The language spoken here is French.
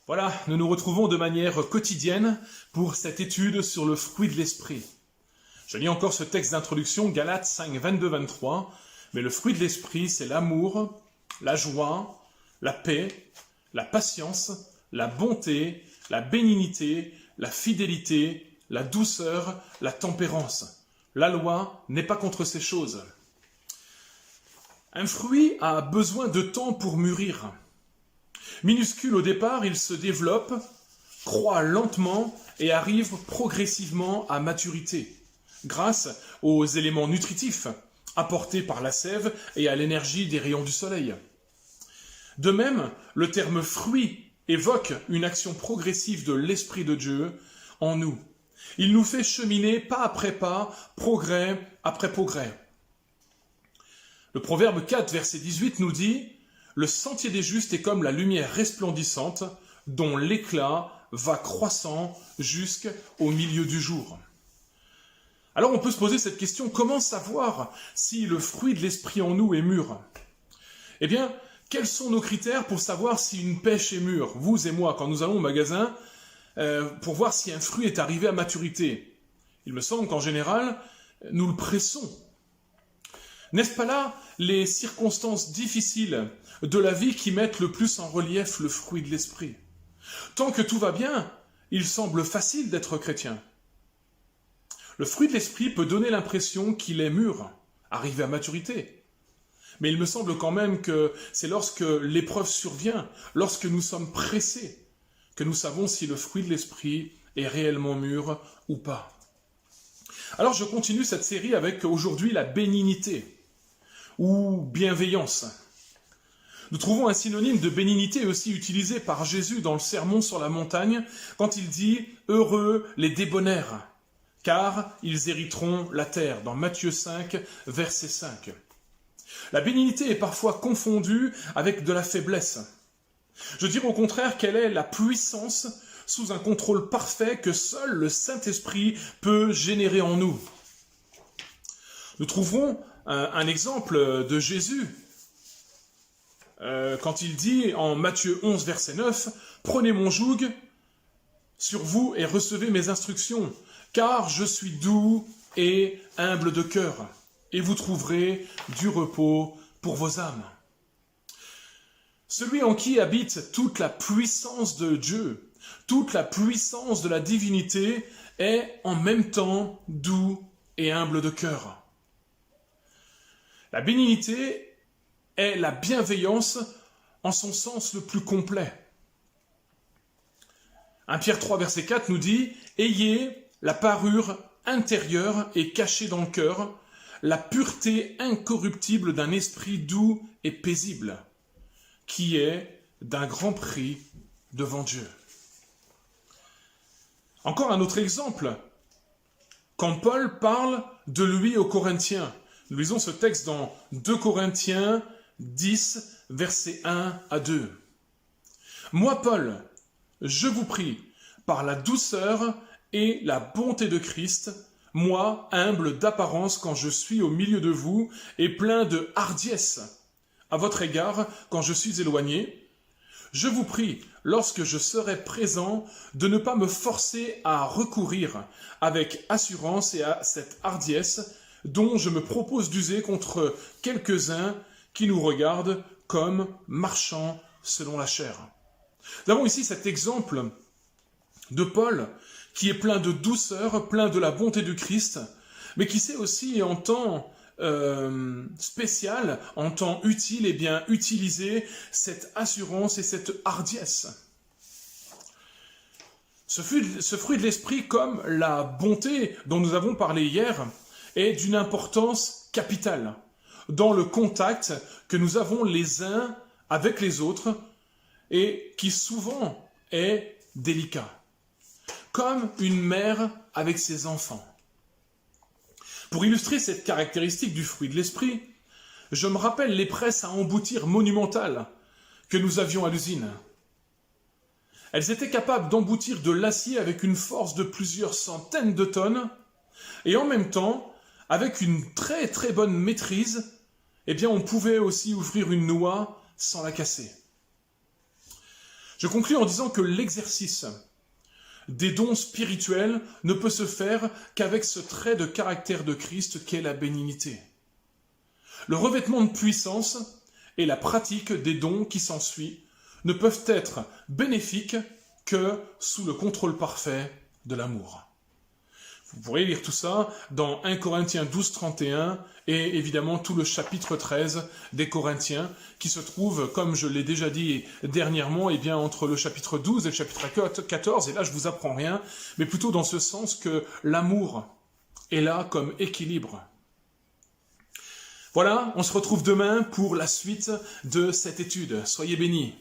Voilà, nous nous retrouvons de manière quotidienne pour cette étude sur le fruit de l'esprit. Je lis encore ce texte d'introduction, Galates 5, 22-23, mais le fruit de l'esprit, c'est l'amour, la joie, la paix, la patience, la bonté, la bénignité, la fidélité, la douceur, la tempérance. La loi n'est pas contre ces choses. Un fruit a besoin de temps pour mûrir. Minuscule au départ, il se développe, croît lentement et arrive progressivement à maturité, grâce aux éléments nutritifs apportés par la sève et à l'énergie des rayons du soleil. De même, le terme fruit évoque une action progressive de l'Esprit de Dieu en nous. Il nous fait cheminer pas après pas, progrès après progrès. Le Proverbe 4, verset 18 nous dit « Le sentier des justes est comme la lumière resplendissante, dont l'éclat va croissant jusqu'au milieu du jour. » Alors on peut se poser cette question, comment savoir si le fruit de l'esprit en nous est mûr? Eh bien, quels sont nos critères pour savoir si une pêche est mûre? Vous et moi, quand nous allons au magasin, pour voir si un fruit est arrivé à maturité. Il me semble qu'en général, nous le pressons. N'est-ce pas là les circonstances difficiles de la vie qui mettent le plus en relief le fruit de l'esprit? Tant que tout va bien, il semble facile d'être chrétien. Le fruit de l'esprit peut donner l'impression qu'il est mûr, arrivé à maturité. Mais il me semble quand même que c'est lorsque l'épreuve survient, lorsque nous sommes pressés, que nous savons si le fruit de l'esprit est réellement mûr ou pas. Alors je continue cette série avec aujourd'hui la bénignité ou bienveillance. Nous trouvons un synonyme de bénignité aussi utilisé par Jésus dans le Sermon sur la montagne quand il dit « Heureux les débonnaires, car ils hériteront la terre » dans Matthieu 5, verset 5. La bénignité est parfois confondue avec de la faiblesse. Je dirais au contraire qu'elle est la puissance sous un contrôle parfait que seul le Saint-Esprit peut générer en nous. Nous trouverons un exemple de Jésus quand il dit en Matthieu 11, verset 9, « Prenez mon joug sur vous et recevez mes instructions, car je suis doux et humble de cœur, et vous trouverez du repos pour vos âmes. » Celui en qui habite toute la puissance de Dieu, toute la puissance de la divinité, est en même temps doux et humble de cœur. La bénignité est la bienveillance en son sens le plus complet. 1 Pierre 3, verset 4 nous dit « Ayez la parure intérieure et cachée dans le cœur, la pureté incorruptible d'un esprit doux et paisible, qui est d'un grand prix devant Dieu. » Encore un autre exemple, quand Paul parle de lui aux Corinthiens. Nous lisons ce texte dans 2 Corinthiens 10, versets 1 à 2. « Moi, Paul, je vous prie, par la douceur et la bonté de Christ, moi, humble d'apparence quand je suis au milieu de vous, et plein de hardiesse à votre égard quand je suis éloigné, je vous prie, lorsque je serai présent, de ne pas me forcer à recourir avec assurance et à cette hardiesse dont je me propose d'user contre quelques-uns qui nous regardent comme marchant selon la chair. » Nous avons ici cet exemple de Paul qui est plein de douceur, plein de la bonté du Christ, mais qui sait aussi en temps spécial, en temps utile, et bien utiliser cette assurance et cette hardiesse. Ce fruit de l'esprit, comme la bonté dont nous avons parlé hier, est d'une importance capitale dans le contact que nous avons les uns avec les autres et qui souvent est délicat, comme une mère avec ses enfants. Pour illustrer cette caractéristique du fruit de l'esprit, je me rappelle les presses à emboutir monumentales que nous avions à l'usine. Elles étaient capables d'emboutir de l'acier avec une force de plusieurs centaines de tonnes, et en même temps, avec une très très bonne maîtrise, eh bien on pouvait aussi ouvrir une noix sans la casser. Je conclus en disant que l'exercice des dons spirituels ne peut se faire qu'avec ce trait de caractère de Christ qu'est la bénignité. Le revêtement de puissance et la pratique des dons qui s'ensuit ne peuvent être bénéfiques que sous le contrôle parfait de l'amour. Vous pourrez lire tout ça dans 1 Corinthiens 12, 31 et évidemment tout le chapitre 13 des Corinthiens qui se trouve, comme je l'ai déjà dit dernièrement, eh bien, entre le chapitre 12 et le chapitre 14, et là je vous apprends rien, mais plutôt dans ce sens que l'amour est là comme équilibre. Voilà, on se retrouve demain pour la suite de cette étude. Soyez bénis.